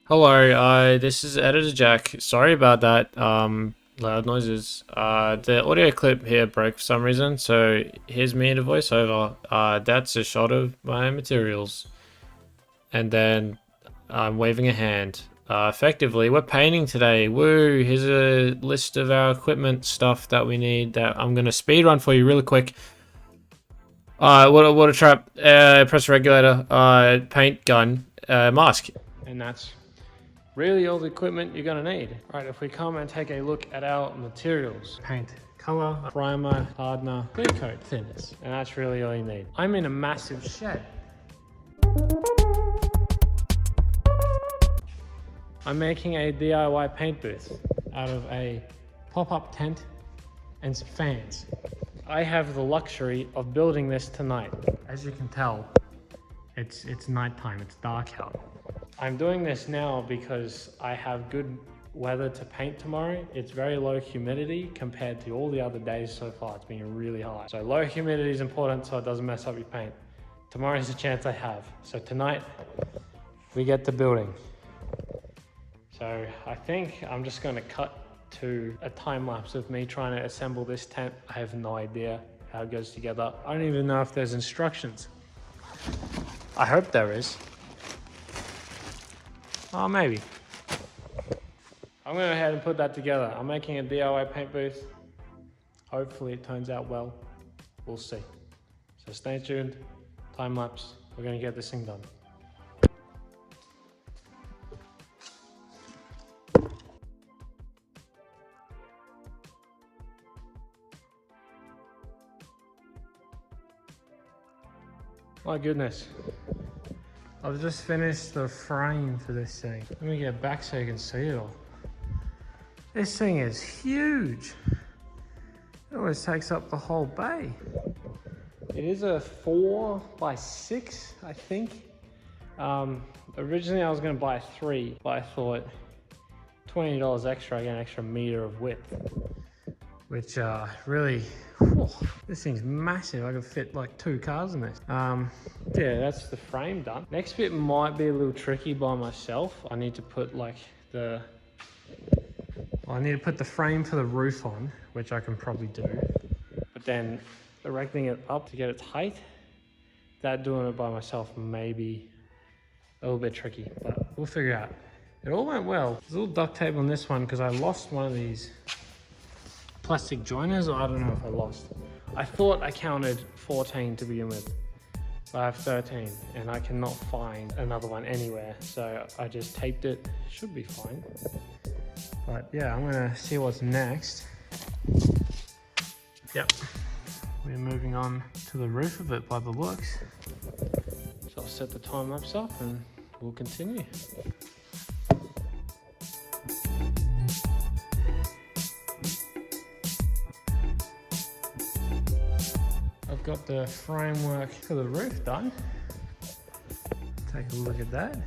Hello, this is Editor Jack. Sorry about that, loud noises. The audio clip here broke for some reason, so here's me in a voiceover. That's a shot of my materials. And then I'm waving a hand. Effectively, we're painting today. Woo! Here's a list of our equipment stuff that we need that I'm gonna speed run for you really quick. Water trap, pressure regulator, paint gun, mask. And that's really all the equipment you're gonna need. All right, if we come and take a look at our materials. Paint, color, primer, hardener, clear coat, thinners. And that's really all you need. I'm in a massive shed. I'm making a DIY paint booth out of a pop-up tent and some fans. I have the luxury of building this tonight. As you can tell, it's nighttime, it's dark out. I'm doing this now because I have good weather to paint tomorrow. It's very low humidity compared to all the other days so far. It's been really high. So low humidity is important so it doesn't mess up your paint. Tomorrow is a chance I have. So tonight, we get to building. So I think I'm just gonna cut to a time lapse of me trying to assemble this tent. I have no idea how it goes together. I don't even know if there's instructions. I hope there is. Oh, maybe. I'm gonna go ahead and put that together. I'm making a DIY paint booth. Hopefully it turns out well. We'll see. So stay tuned, time lapse. We're gonna get this thing done. My goodness. I've just finished the frame for this thing. Let me get back so you can see it all. This thing is huge. It almost takes up the whole bay. It is a 4x6, I think. Originally I was gonna buy 3, but I thought $20 extra, I get an extra meter of width. Which really, this thing's massive. I could fit like 2 cars in this. Yeah, that's the frame done. Next bit might be a little tricky by myself. I need to put like I need to put the frame for the roof on, which I can probably do. But then erecting it up to get its height, doing it by myself may be a little bit tricky, but we'll figure it out. It all went well. There's a little duct tape on this one because I lost one of these plastic joiners, or I don't know if I lost. I thought I counted 14 to begin with, but I have 13 and I cannot find another one anywhere. So I just taped it, should be fine. But yeah, I'm gonna see what's next. Yep, we're moving on to the roof of it by the looks. So I'll set the time lapse up and we'll continue. I've got the framework for the roof done. Take a look at that.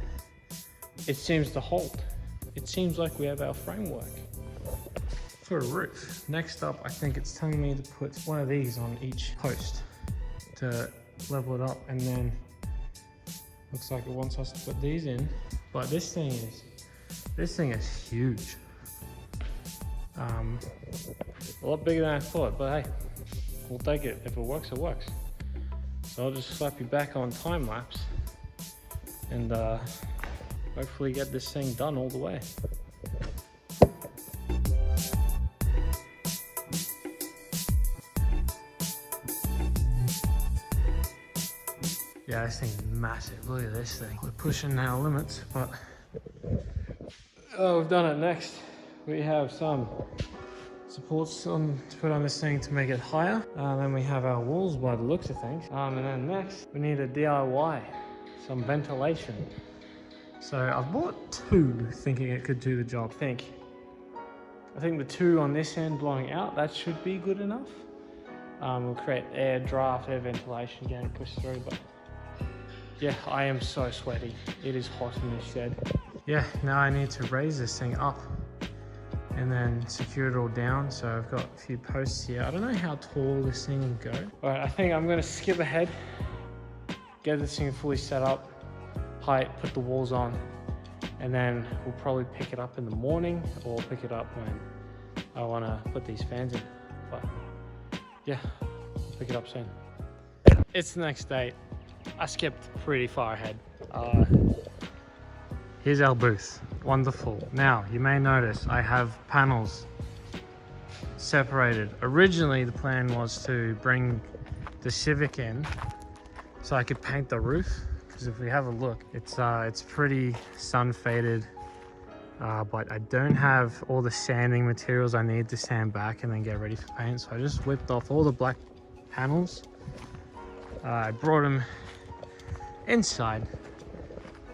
It seems to hold. It seems like we have our framework for a roof. Next up, I think it's telling me to put one of these on each post to level it up, and then looks like it wants us to put these in. But this thing is huge. A lot bigger than I thought, but hey, we'll take it. If it works, it works. So I'll just slap you back on time lapse and hopefully get this thing done all the way. Yeah, this thing's massive. Look at this thing. We're pushing our limits, but oh, we've done it. Next, we have some supports to put on this thing to make it higher. Then we have our walls by the looks of things. And then next, we need a DIY, some ventilation. So I've bought 2 thinking it could do the job. I think the 2 on this end blowing out, that should be good enough. We'll create air draft, air ventilation getting pushed through, but yeah, I am so sweaty. It is hot in this shed. Yeah, now I need to raise this thing up and then secure it all down. So I've got a few posts here. I don't know how tall this thing will go. All right, I think I'm gonna skip ahead, get this thing fully set up, height, put the walls on, and then we'll probably pick it up in the morning or pick it up when I want to put these fans in. But yeah, I'll pick it up soon. It's the next day. I skipped pretty far ahead. Here's our booth. Wonderful. Now, you may notice I have panels separated. Originally, the plan was to bring the Civic in so I could paint the roof, because if we have a look, it's pretty sun faded, but I don't have all the sanding materials I need to sand back and then get ready for paint. So I just whipped off all the black panels. I brought them inside.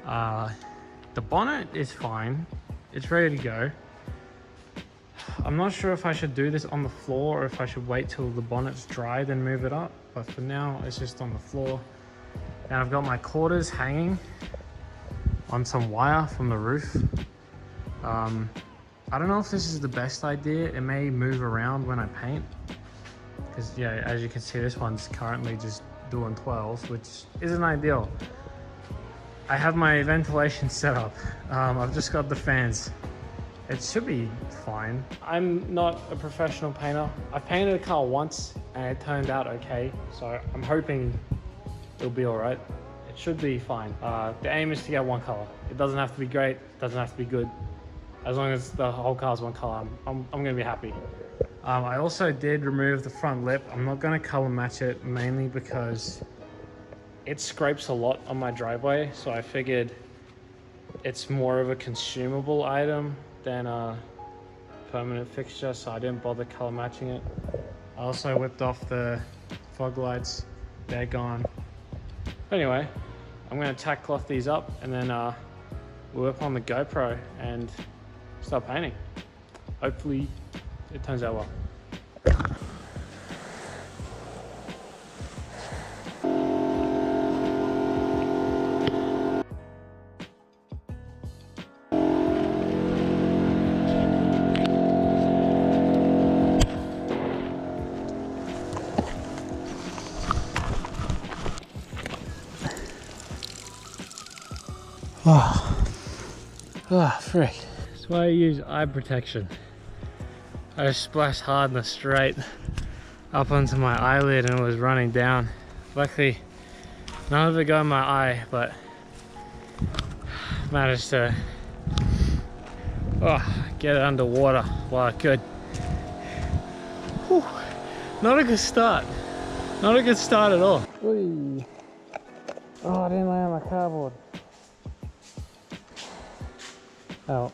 The bonnet is fine. It's ready to go. I'm not sure if I should do this on the floor or if I should wait till the bonnet's dry then move it up, but for now it's just on the floor. Now I've got my quarters hanging on some wire from the roof. I don't know if this is the best idea. It may move around when I paint, because yeah, as you can see, this one's currently just doing 12s, which isn't ideal. I have my ventilation set up. I've just got the fans. It should be fine. I'm not a professional painter. I painted a car once and it turned out okay, so I'm hoping it'll be all right. It should be fine. The aim is to get one color. It doesn't have to be great, it doesn't have to be good. As long as the whole car's one color, I'm gonna be happy. I also did remove the front lip. I'm not gonna color match it, mainly because it scrapes a lot on my driveway, so I figured it's more of a consumable item than a permanent fixture, so I didn't bother color matching it. I also whipped off the fog lights. They're gone. Anyway, I'm gonna tack cloth these up and then we'll whip on the GoPro and start painting. Hopefully it turns out well. Frick. That's why I use eye protection. I just splashed hard in the straight up onto my eyelid and it was running down. Luckily, none of it got in my eye, but managed to get it underwater while I could. Whew. Not a good start. Not a good start at all. Whee. Oh, I didn't land on my cardboard. Oh.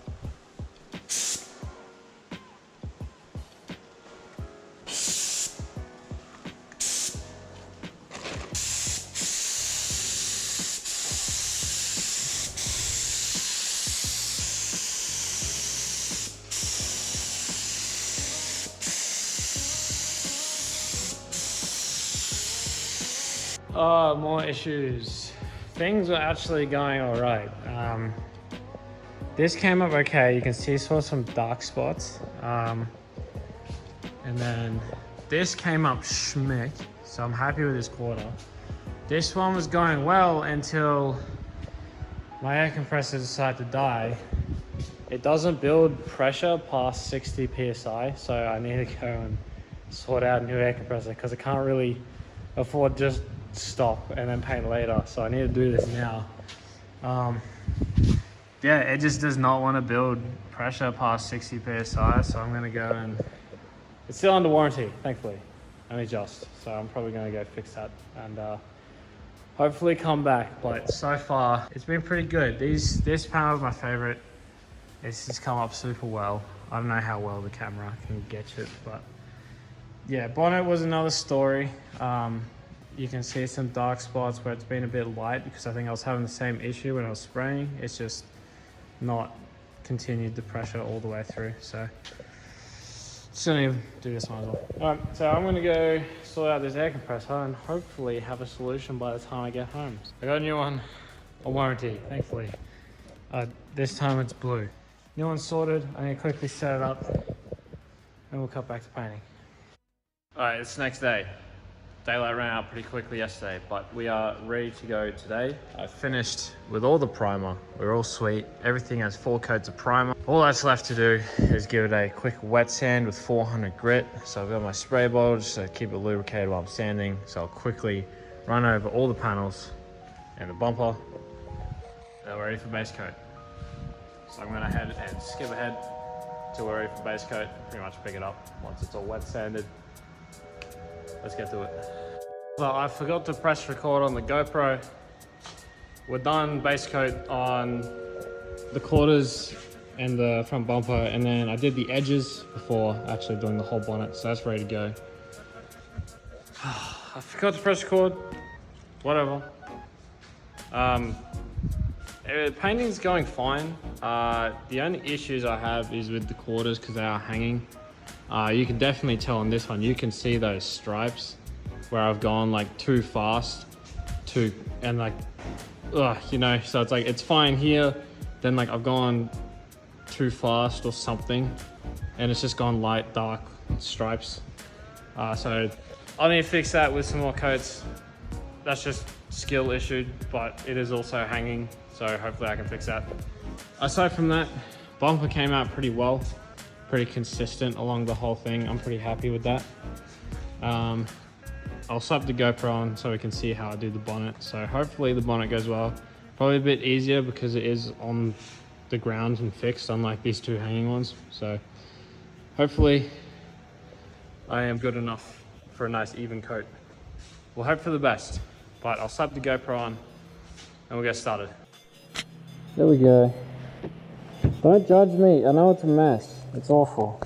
Oh, more issues. Things are actually going all right. This came up okay. You can see saw some dark spots. And then this came up schmick. So I'm happy with this quarter. This one was going well until my air compressor decided to die. It doesn't build pressure past 60 PSI. So I need to go and sort out a new air compressor because I can't really afford just stop and then paint later. So I need to do this now. Yeah, it just does not want to build pressure past 60 PSI, so I'm gonna go and... It's still under warranty, thankfully, only just. So I'm probably gonna go fix that and hopefully come back. But so far, it's been pretty good. This panel is my favorite. It's just come up super well. I don't know how well the camera can get it, but yeah, bonnet was another story. You can see some dark spots where it's been a bit light because I think I was having the same issue when I was spraying. It's just not continued the pressure all the way through, so just gonna do this one as well. All right, so I'm gonna go sort out this air compressor and hopefully have a solution by the time I get home. I got a new one on warranty, thankfully. This time it's blue. New one sorted. I'm gonna quickly set it up and we'll cut back to painting. All right, it's the next day. Daylight ran out pretty quickly yesterday, but we are ready to go today. I finished with all the primer. We're all sweet. Everything has 4 coats of primer. All that's left to do is give it a quick wet sand with 400 grit. So I've got my spray bottle just to keep it lubricated while I'm sanding. So I'll quickly run over all the panels and the bumper. Now we're ready for base coat. So I'm gonna head and skip ahead till we're ready for base coat. Pretty much pick it up once it's all wet sanded. Let's get to it. So I forgot to press record on the GoPro. We're done base coat on the quarters and the front bumper, and then I did the edges before actually doing the whole bonnet, so that's ready to go. I forgot to press record, whatever. Painting's going fine. The only issues I have is with the quarters because they are hanging. You can definitely tell on this one, you can see those stripes where I've gone like too fast and like, you know, so it's like, it's fine here. Then like I've gone too fast or something and it's just gone light, dark stripes. So I'll need to fix that with some more coats. That's just skill issue, but it is also hanging. So hopefully I can fix that. Aside from that, bumper came out pretty well. Pretty consistent along the whole thing. I'm pretty happy with that. I'll slap the GoPro on so we can see how I do the bonnet. So hopefully the bonnet goes well. Probably a bit easier because it is on the ground and fixed, unlike these 2 hanging ones. So hopefully I am good enough for a nice even coat. We'll hope for the best, but I'll slap the GoPro on and we'll get started. There we go. Don't judge me, I know it's a mess. It's awful.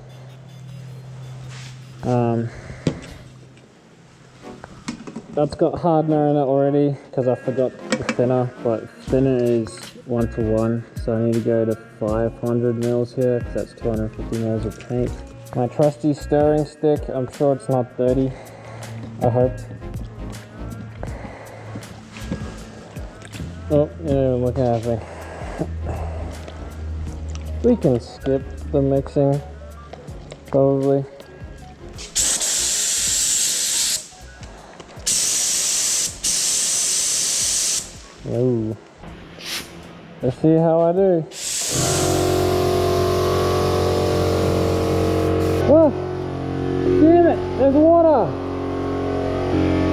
That's got hardener in it already because I forgot the thinner, but thinner is 1:1, so I need to go to 500 mils here because that's 250 mils of paint. My trusty stirring stick, I'm sure it's not dirty, I hope. Oh, you're not even looking at me. We can skip the mixing, probably. Oh, let's see how I do. Oh, damn it, there's water.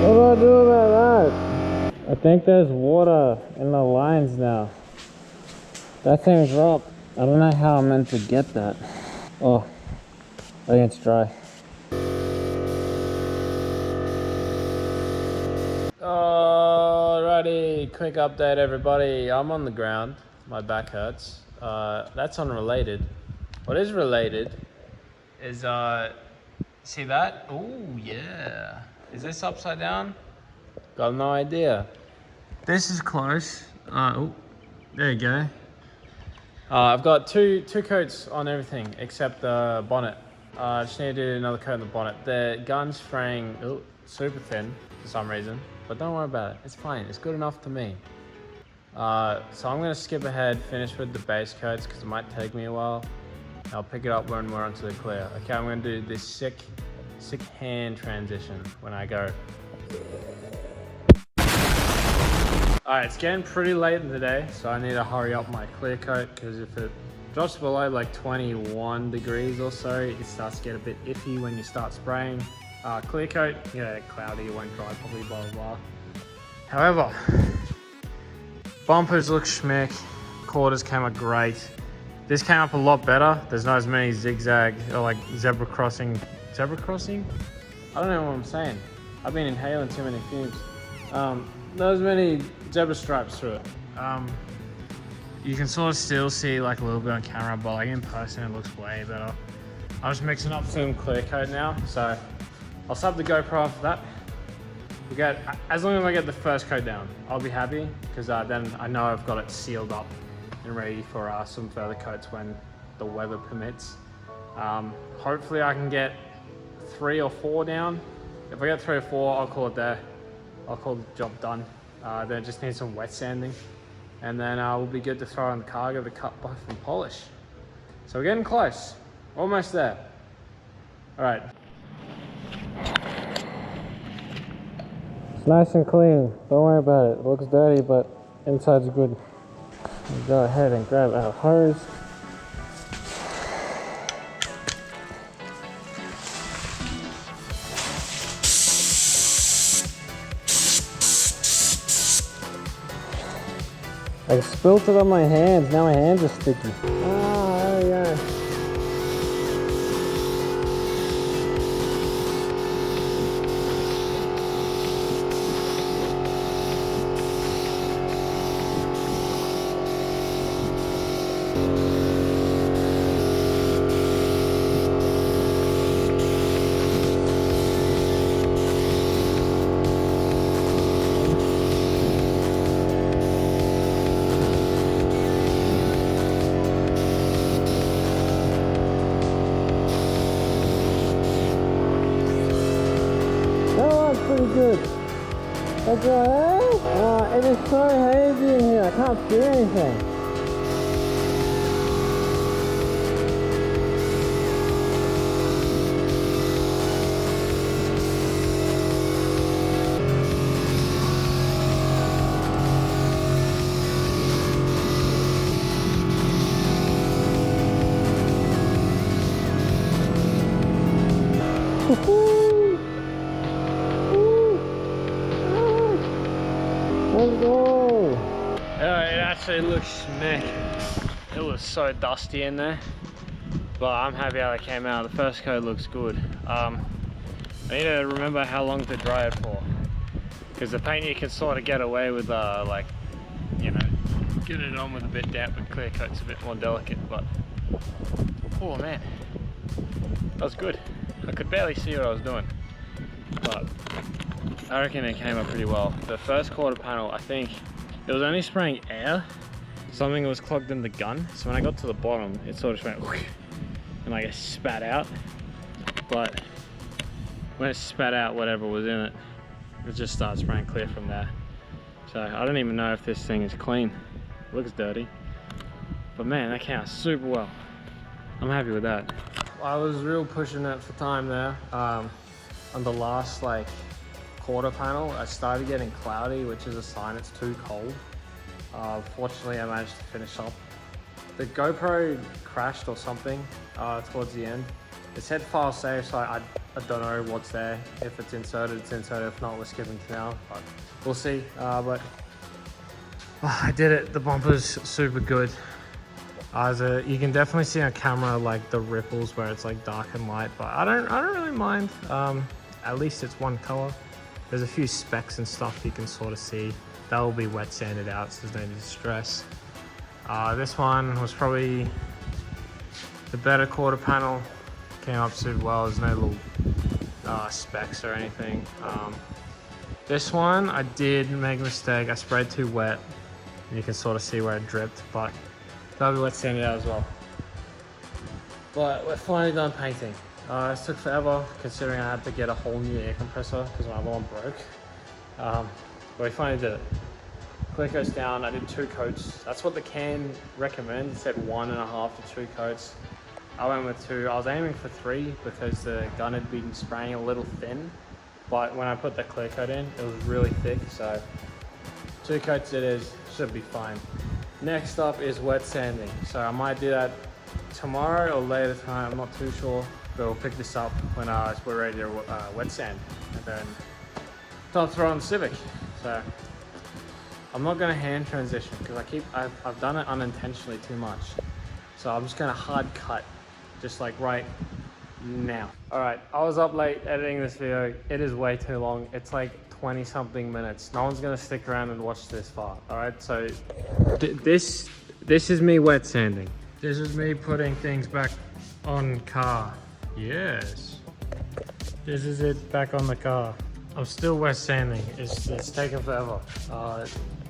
What do I do about that? I think there's water in the lines now. That thing's rough. I don't know how I'm meant to get that. Oh, I think it's dry. Alrighty, quick update everybody. I'm on the ground, my back hurts. That's unrelated. What is related is, see that? Oh yeah. Is this upside down? Got no idea. This is close. Oh, there you go. I've got two coats on everything except the bonnet. I just need to do another coat on the bonnet. The gun's fraying super thin for some reason, but don't worry about it. It's fine. It's good enough to me. So I'm going to skip ahead, finish with the base coats because it might take me a while. I'll pick it up when we're onto the clear. Okay, I'm going to do this sick hand transition when I go. Alright, it's getting pretty late in the day, so I need to hurry up my clear coat because if it drops below like 21 degrees or so, it starts to get a bit iffy when you start spraying. Clear coat, yeah, cloudy, it won't dry properly, blah blah blah. However, bumpers look schmick, quarters came up great. This came up a lot better. There's not as many zigzag or like zebra crossing? I don't know what I'm saying. I've been inhaling too many fumes. Not as many zebra stripes through it. You can sort of still see like a little bit on camera, but like in person it looks way better. I'm just mixing up some clear coat now, so I'll sub the GoPro off that. As long as I get the first coat down, I'll be happy because then I know I've got it sealed up and ready for some further coats when the weather permits. Hopefully I can get 3 or 4 down. If I get 3 or 4, I'll call it there. I'll call the job done. Then it just needs some wet sanding. And then we'll be good to throw in the car, give it a cut, buff and polish. So we're getting close, almost there. All right. Nice and clean. Don't worry about it. It looks dirty, but inside's good. We'll go ahead and grab our hose. I spilled it on my hands. Now my hands are sticky. Oh, there we go. Pretty good. That's right. Oh, it is so hazy in here. I can't see anything. Let's go! It actually looks smack. It was so dusty in there, but I'm happy how it came out. The first coat looks good. I need to remember how long to dry it for, because the paint you can sort of get away with like, you know, getting it on with a bit damp, but clear coat's a bit more delicate. But oh man, that was good. I could barely see what I was doing, but I reckon it came up pretty well. The first quarter panel, I think it was only spraying air. Something was clogged in the gun, so when I got to the bottom, it sort of went and like it spat out. But when it spat out whatever was in it, it just started spraying clear from there. So I don't even know if this thing is clean. It looks dirty, but man, that came out super well. I'm happy with that. I was real pushing it for time there. On the last like quarter panel, I started getting cloudy, which is a sign it's too cold. Fortunately, I managed to finish up. The GoPro crashed or something towards the end. It said file save, so I don't know what's there. If it's inserted, it's inserted. If not, we're skipping to now, but we'll see. But I did it. The bumper's super good. You can definitely see on camera like the ripples where it's like dark and light, but I don't really mind. At least it's one color. There's a few specks and stuff you can sort of see. That will be wet sanded out, so there's no need to stress. This one was probably the better quarter panel. Came up super well. There's no little specks or anything. This one, I did make a mistake. I sprayed too wet. You can sort of see where it dripped, but that'll be wet sanded out as well. But we're finally done painting. This took forever, considering I had to get a whole new air compressor because my other one broke. But we finally did it. Clear coat's down. I did 2 coats. That's what the can recommends. It said 1.5 to 2 coats. I went with 2. I was aiming for 3 because the gun had been spraying a little thin. But when I put the clear coat in, it was really thick. So 2 coats it is. Should be fine. Next up is wet sanding. So I might do that tomorrow or later tonight. I'm not too sure. But we'll pick this up when we're ready to wet sand, and then start throwing the Civic. So I'm not going to hand transition because I've done it unintentionally too much. So I'm just going to hard cut, just like right now. All right, I was up late editing this video. It is way too long. It's like 20 something minutes. No one's going to stick around and watch this far. All right, so this is me wet sanding. This is me putting things back on car. Yes, this is it back on the car. I'm still wet sanding. It's taken forever.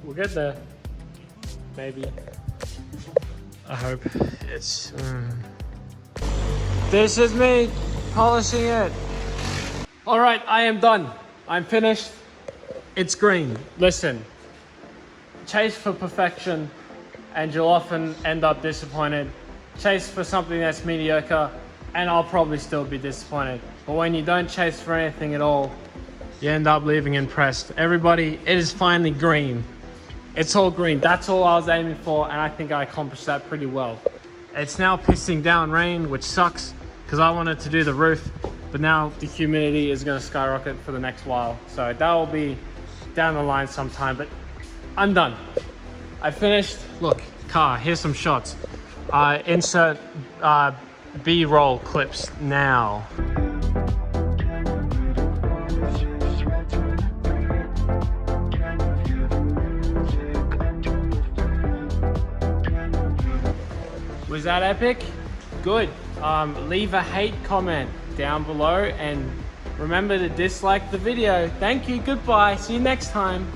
We'll get there, maybe. I hope. It's This is me polishing it. All right, I am done. I'm finished. It's green. Listen, chase for perfection and you'll often end up disappointed. Chase for something that's mediocre and I'll probably still be disappointed. But when you don't chase for anything at all, you end up leaving impressed. Everybody, it is finally green. It's all green. That's all I was aiming for, and I think I accomplished that pretty well. It's now pissing down rain, which sucks because I wanted to do the roof, but now the humidity is going to skyrocket for the next while. So that will be down the line sometime, but I'm done. I finished. Look, car, here's some shots. Insert B-roll clips now. Was that epic? Good. Leave a hate comment down below and remember to dislike the video. Thank you, goodbye, see you next time.